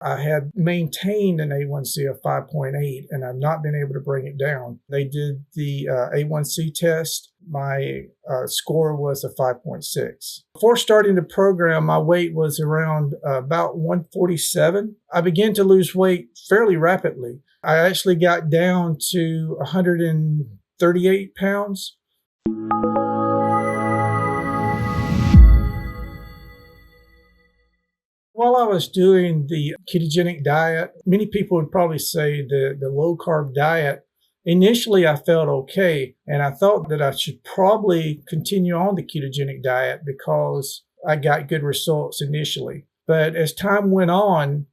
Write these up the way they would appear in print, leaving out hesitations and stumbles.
I had maintained an A1C of 5.8 and I've not been able to bring it down. They did the A1C test. My score was a 5.6. Before starting the program, my weight was around about 147. I began to lose weight fairly rapidly. I actually got down to 138 pounds. While I was doing the ketogenic diet, many people would probably say the low-carb diet. Initially, I felt okay, and I thought that I should probably continue on the ketogenic diet because I got good results initially. But as time went on,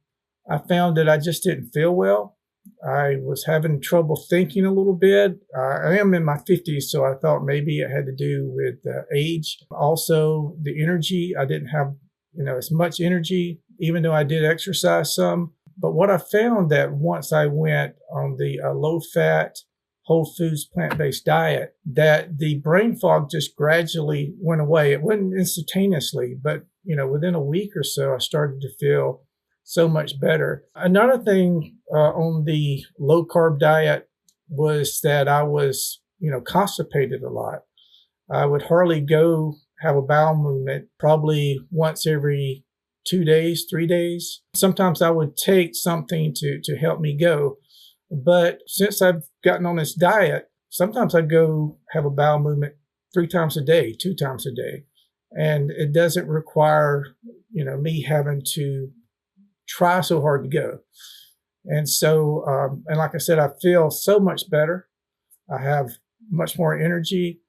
I found that I just didn't feel well. I was having trouble thinking a little bit. I am in my 50s, so I thought maybe it had to do with age. Also, the energy. I didn't have as much energy, even though I did exercise some. But what I found that once I went on the low-fat, whole foods, plant-based diet, that the brain fog just gradually went away. It wasn't instantaneously, but within a week or so, I started to feel so much better. Another thing on the low-carb diet was that I was, constipated a lot. I would hardly go have a bowel movement, probably once every 2 days, 3 days. Sometimes I would take something to help me go. But since I've gotten on this diet, sometimes I go have a bowel movement 3 times a day, 2 times a day. And it doesn't require, me having to try so hard to go. And so, and like I said, I feel so much better. I have much more energy.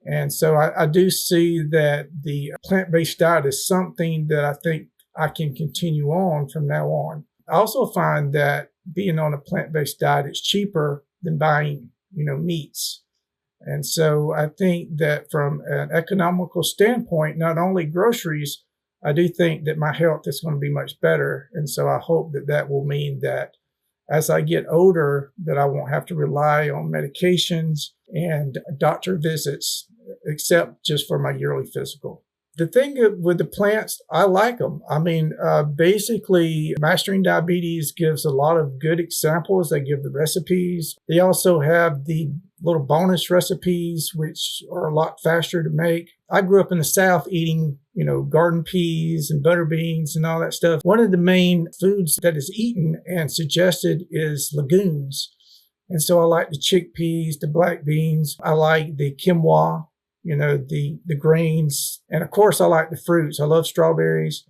And so I do see that the plant-based diet is something that I think I can continue on from now on. I also find that being on a plant-based diet is cheaper than buying, meats. And so I think that from an economical standpoint, not only groceries, I do think that my health is going to be much better. And so I hope that that will mean that as I get older, that I won't have to rely on medications and doctor visits, except just for my yearly physical. The thing with the plants, I like them. I mean, basically, Mastering Diabetes gives a lot of good examples. They give the recipes. They also have the little bonus recipes, which are a lot faster to make. I grew up in the South eating, garden peas and butter beans and all that stuff. One of the main foods that is eaten and suggested is legumes. And so I like the chickpeas, the black beans. I like the quinoa, the grains. And of course, I like the fruits. I love strawberries.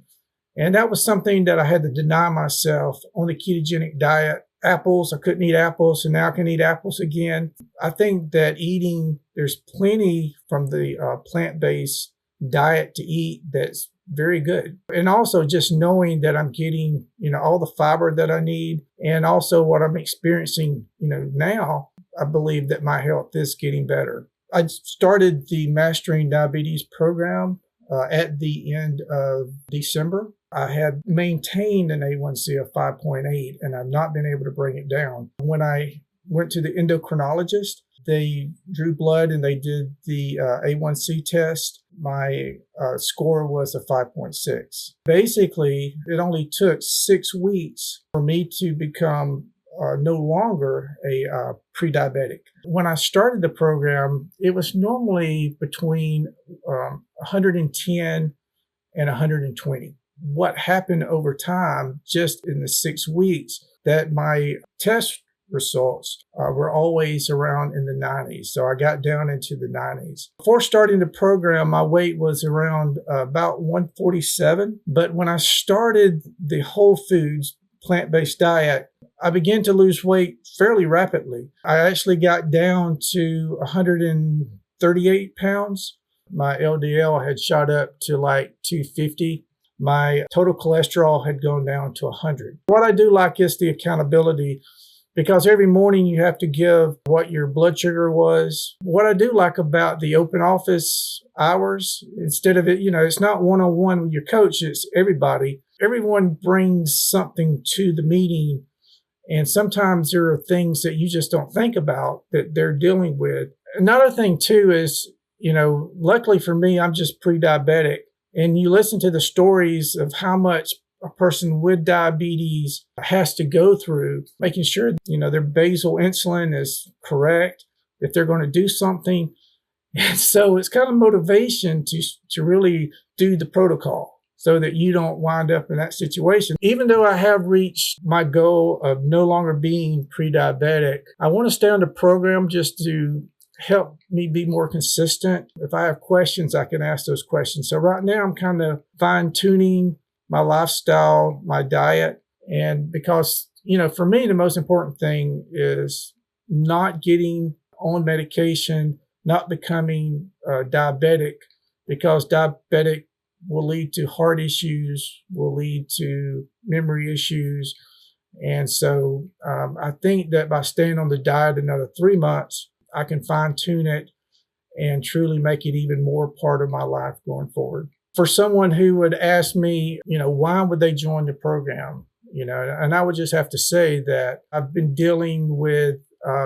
And that was something that I had to deny myself on the ketogenic diet. Apples, I couldn't eat apples, and now I can eat apples again. I think that there's plenty from the plant-based diet to eat that's very good. And also just knowing that I'm getting, all the fiber that I need, and also what I'm experiencing, now, I believe that my health is getting better. I started the Mastering Diabetes program at the end of December. I had maintained an A1C of 5.8 and I've not been able to bring it down. When I went to the endocrinologist, they drew blood and they did the A1C test. My score was a 5.6. Basically, it only took 6 weeks for me to become no longer a prediabetic. When I started the program, it was normally between 110 and 120. What happened over time, just in the 6 weeks, that my test results were always around in the 90s. So I got down into the 90s. Before starting the program, my weight was around about 147. But when I started the whole foods, plant-based diet, I began to lose weight fairly rapidly. I actually got down to 138 pounds. My LDL had shot up to like 250. My total cholesterol had gone down to 100. What I do like is the accountability, because every morning you have to give what your blood sugar was. What I do like about the open office hours, instead of it, it's not one-on-one with your coach, it's everybody. Everyone brings something to the meeting, and sometimes there are things that you just don't think about that they're dealing with. Another thing too is, luckily for me, I'm just pre-diabetic. And you listen to the stories of how much a person with diabetes has to go through, making sure, their basal insulin is correct, if they're going to do something. And so it's kind of motivation to really do the protocol so that you don't wind up in that situation. Even though I have reached my goal of no longer being pre-diabetic, I want to stay on the program just to help me be more consistent. If I have questions, I can ask those questions. So right now I'm kind of fine-tuning my lifestyle, my diet. And because, for me, the most important thing is not getting on medication, not becoming diabetic, because diabetic will lead to heart issues, will lead to memory issues. And so I think that by staying on the diet another 3 months, I can fine tune it and truly make it even more part of my life going forward. For someone who would ask me, why would they join the program? And I would just have to say that I've been dealing with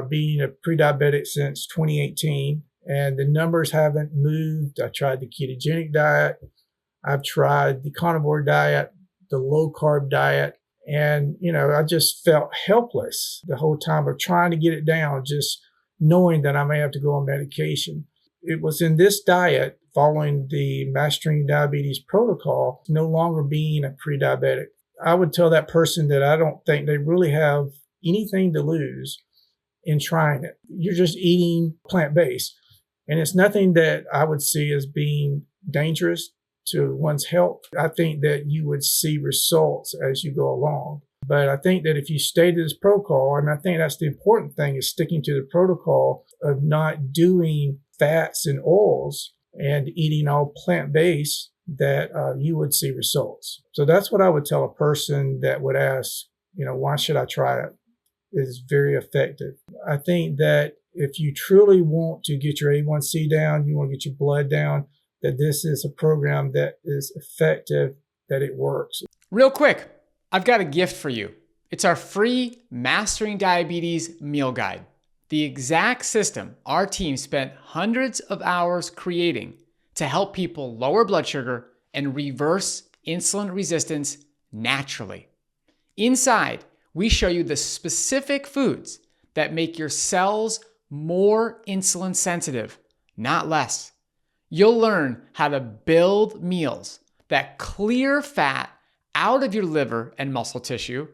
being a pre-diabetic since 2018, and the numbers haven't moved. I tried the ketogenic diet. I've tried the carnivore diet, the low-carb diet, and, I just felt helpless the whole time of trying to get it down, just knowing that I may have to go on medication. It was in this diet, following the Mastering Diabetes protocol, no longer being a pre-diabetic. I would tell that person that I don't think they really have anything to lose in trying it. You're just eating plant-based. And it's nothing that I would see as being dangerous to one's health. I think that you would see results as you go along. But I think that if you stay to this protocol, and I think that's the important thing, is sticking to the protocol of not doing fats and oils and eating all plant-based, that you would see results. So that's what I would tell a person that would ask, why should I try it? It's very effective. I think that if you truly want to get your A1C down, you want to get your blood down, that this is a program that is effective, that it works. Real quick, I've got a gift for you. It's our free Mastering Diabetes meal guide. The exact system our team spent hundreds of hours creating to help people lower blood sugar and reverse insulin resistance naturally. Inside, we show you the specific foods that make your cells more insulin sensitive, not less. You'll learn how to build meals that clear fat out of your liver and muscle tissue,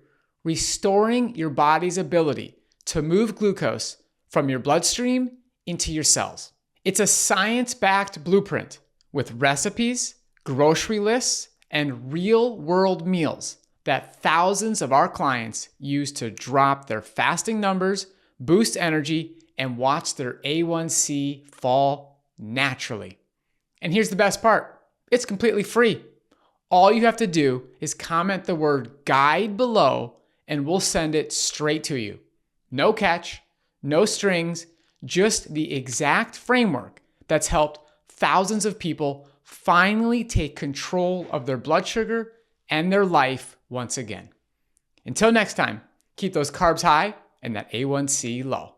restoring your body's ability to move glucose from your bloodstream into your cells. It's a science-backed blueprint with recipes, grocery lists, and real-world meals that thousands of our clients use to drop their fasting numbers, boost energy, and watch their A1C fall naturally. And here's the best part. It's completely free. All you have to do is comment the word guide below and we'll send it straight to you. No catch, no strings, just the exact framework that's helped thousands of people finally take control of their blood sugar and their life once again. Until next time, keep those carbs high and that A1C low.